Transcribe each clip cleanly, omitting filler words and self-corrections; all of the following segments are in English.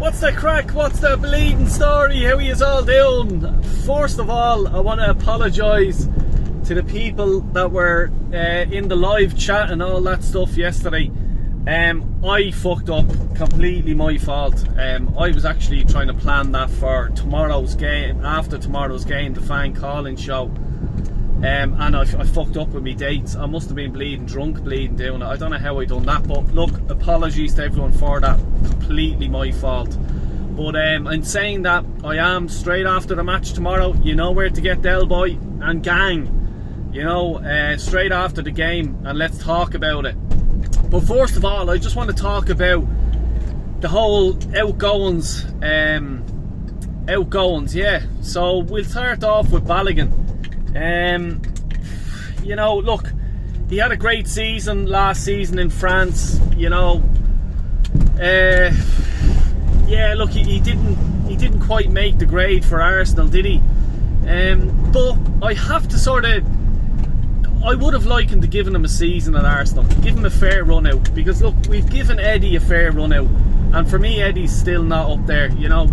What's the crack? What's the bleeding story? How are you all doing? First of all, I want to apologise to the people that were in the live chat and all that stuff yesterday. I fucked up, completely my fault. I was actually trying to plan that for tomorrow's game, after tomorrow's game, the fan calling show. And I fucked up with my dates. I must have been bleeding drunk, bleeding doing it. I don't know how I done that, but look, apologies to everyone for that. Completely my fault. But in saying that, I am straight after the match tomorrow. You know where to get Del Boy and gang. You know, straight after the game, and let's talk about it. But first of all, I just want to talk about the whole outgoings. Yeah. So we'll start off with Balogun. You know, look, he had a great season last season in France. You know, yeah, look, he didn't quite make the grade for Arsenal, did he? But I have to sort of, I would have likened to giving him a season at Arsenal, give him a fair run out, because look, we've given Eddie a fair run out, and for me, Eddie's still not up there. You know,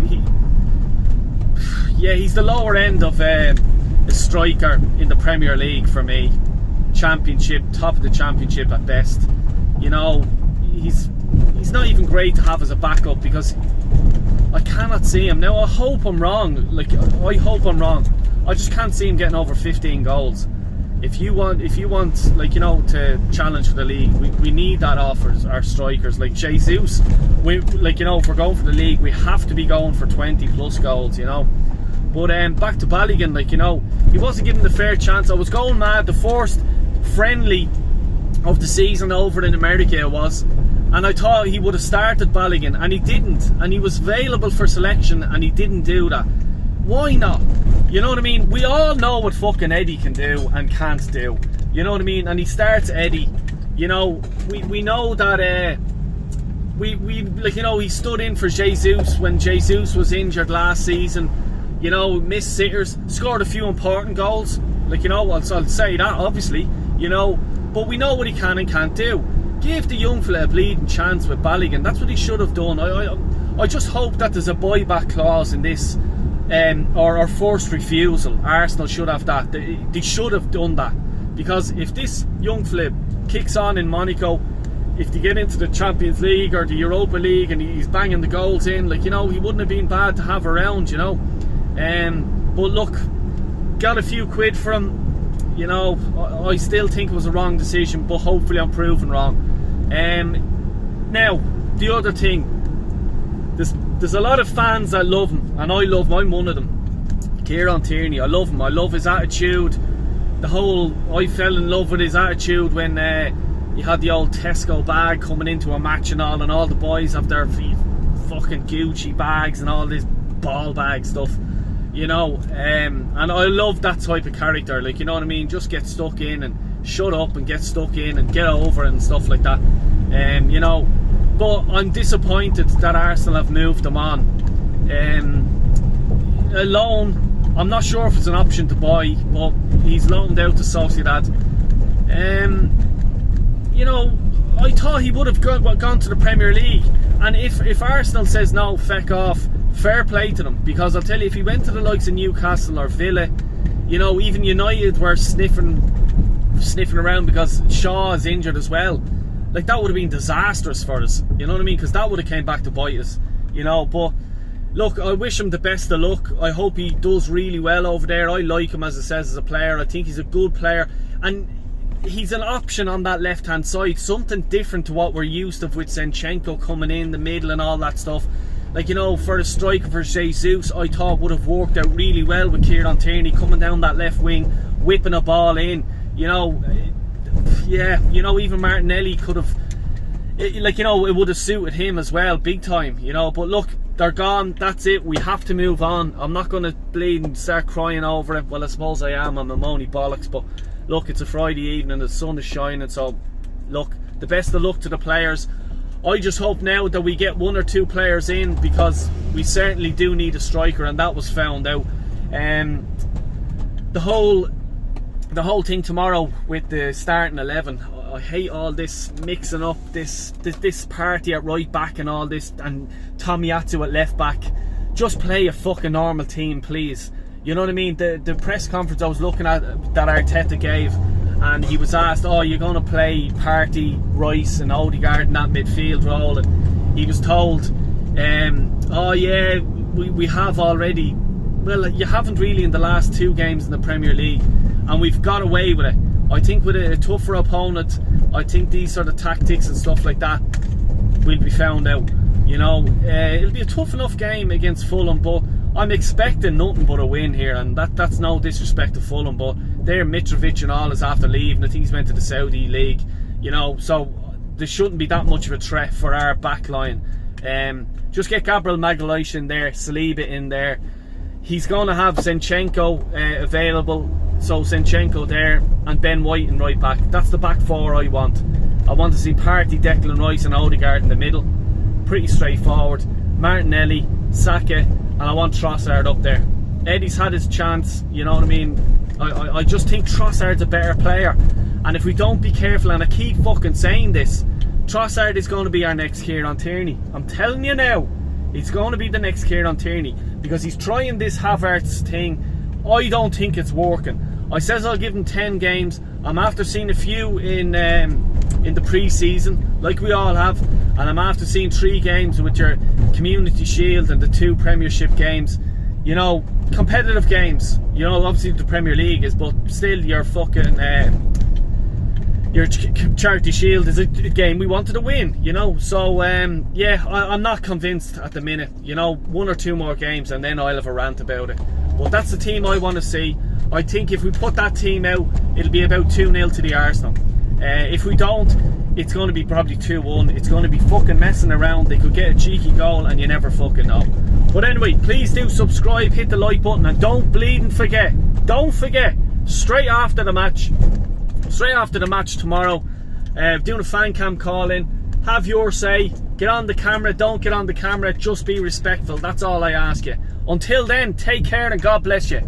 he's the lower end of a striker in the Premier League for me. Championship, top of the Championship at best. You know, he's not even great to have as a backup, because I cannot see him. Now, I hope I'm wrong. Like, I hope I'm wrong. I just can't see him getting over 15 goals. If you want, like, you know, to challenge for the league, we need that off our strikers. Like Jesus, like, you know, if we're going for the league, we have to be going for 20 plus goals, you know. But back to Balogun, like, you know, he wasn't given the fair chance. I was going mad. The first friendly of the season over in America it was, and I thought he would have started Balogun, and he didn't. And he was available for selection, and he didn't do that. Why not? You know what I mean? We all know what fucking Eddie can do and can't do. You know what I mean? And he starts Eddie. You know, we know that we like, you know, he stood in for Jesus when Jesus was injured last season. You know, missed sitters, scored a few important goals. Like, you know, I'll say that, obviously. You know, but we know what he can and can't do. Give the young fella a bleeding chance with Balogun. That's what he should have done. I just hope that there's a buyback clause in this, or forced refusal. Arsenal should have that. They should have done that, because if this young fella kicks on in Monaco, if they get into the Champions League or the Europa League and he's banging the goals in, like, you know, he wouldn't have been bad to have around, you know. But look, got a few quid for him. You know, I still think it was a wrong decision, but hopefully I'm proven wrong. Now, the other thing, there's a lot of fans that love him, and I love him. I'm one of them. Kieran Tierney, I love him. I love his attitude. I fell in love with his attitude when he had the old Tesco bag coming into a match and all the boys have their fucking Gucci bags and all this ball bag stuff. You know, and I love that type of character. Like, you know what I mean? Just get stuck in and shut up and get stuck in and get over it and stuff like that. You know, but I'm disappointed that Arsenal have moved him on. A loan, I'm not sure if it's an option to buy, but he's loaned out to Sociedad. You know, I thought he would have gone to the Premier League, and if Arsenal says no, feck off, fair play to them, because I'll tell you, if he went to the likes of Newcastle or Villa, you know, even United were sniffing around because Shaw is injured as well. Like, that would have been disastrous for us, you know what I mean? Because that would have came back to bite us, you know. But look, I wish him the best of luck. I hope he does really well over there. I like him, as it says, as a player. I think he's a good player, and he's an option on that left hand side, something different to what we're used to with Zinchenko coming in the middle and all that stuff. Like, you know, for the striker for Jesus, I thought would have worked out really well with Kieran Tierney coming down that left wing, whipping a ball in. You know, yeah, you know, even Martinelli could have, like, you know, it would have suited him as well, big time, you know. But look, they're gone, that's it, we have to move on. I'm not going to bleed and start crying over it. Well, I suppose I am, I'm a moany bollocks, but look, it's a Friday evening, the sun is shining, so look, the best of luck to the players. I just hope now that we get one or two players in, because we certainly do need a striker, and that was found out. The whole the whole thing tomorrow with the starting 11, I hate all this mixing up, this party at right back and all this, and Tomiyasu at left back. Just play a fucking normal team, please. You know what I mean? The press conference I was looking at that Arteta gave, and he was asked, oh, you're going to play Partey, Rice and Odegaard in that midfield role, and he was told, oh yeah, we have already. Well, you haven't really in the last 2 games in the Premier League, and we've got away with it. I think with a tougher opponent, I think these sort of tactics and stuff like that will be found out. You know, it'll be a tough enough game against Fulham, but I'm expecting nothing but a win here, and that's no disrespect to Fulham, but they're Mitrovic and all is after leaving. I think he's went to the Saudi League, you know, so there shouldn't be that much of a threat for our back line. Just get Gabriel Magalhaes in there, Saliba in there. He's going to have Zinchenko available, so Zinchenko there, and Ben White in right back. That's the back 4 I want. I want to see Partey, Declan Rice and Odegaard in the middle. Pretty straightforward. Martinelli, Saka, and I want Trossard up there. Eddie's had his chance, you know what I mean? I just think Trossard's a better player, and if we don't be careful, and I keep fucking saying this, Trossard is going to be our next Kieran Tierney. I'm telling you now, he's going to be the next Kieran Tierney, because he's trying this Havertz thing. I don't think it's working. I says I'll give him 10 games. I'm after seeing a few in the pre-season, like we all have, and I'm after seeing 3 games with your Community Shield and the 2 Premiership games. You know, competitive games. You know, obviously the Premier League is, but still your fucking your Charity Shield is a game we wanted to win, you know. So yeah, I'm not convinced at the minute. You know, 1 or 2 more games and then I'll have a rant about it. But that's the team I want to see. I think if we put that team out, it'll be about 2-0 to the Arsenal. If we don't, it's going to be probably 2-1. It's going to be fucking messing around. They could get a cheeky goal and you never fucking know. But anyway, please do subscribe, hit the like button, and don't forget, straight after the match tomorrow, doing a fan cam call in. Have your say, get on the camera, don't get on the camera, just be respectful. That's all I ask you. Until then, take care and God bless you.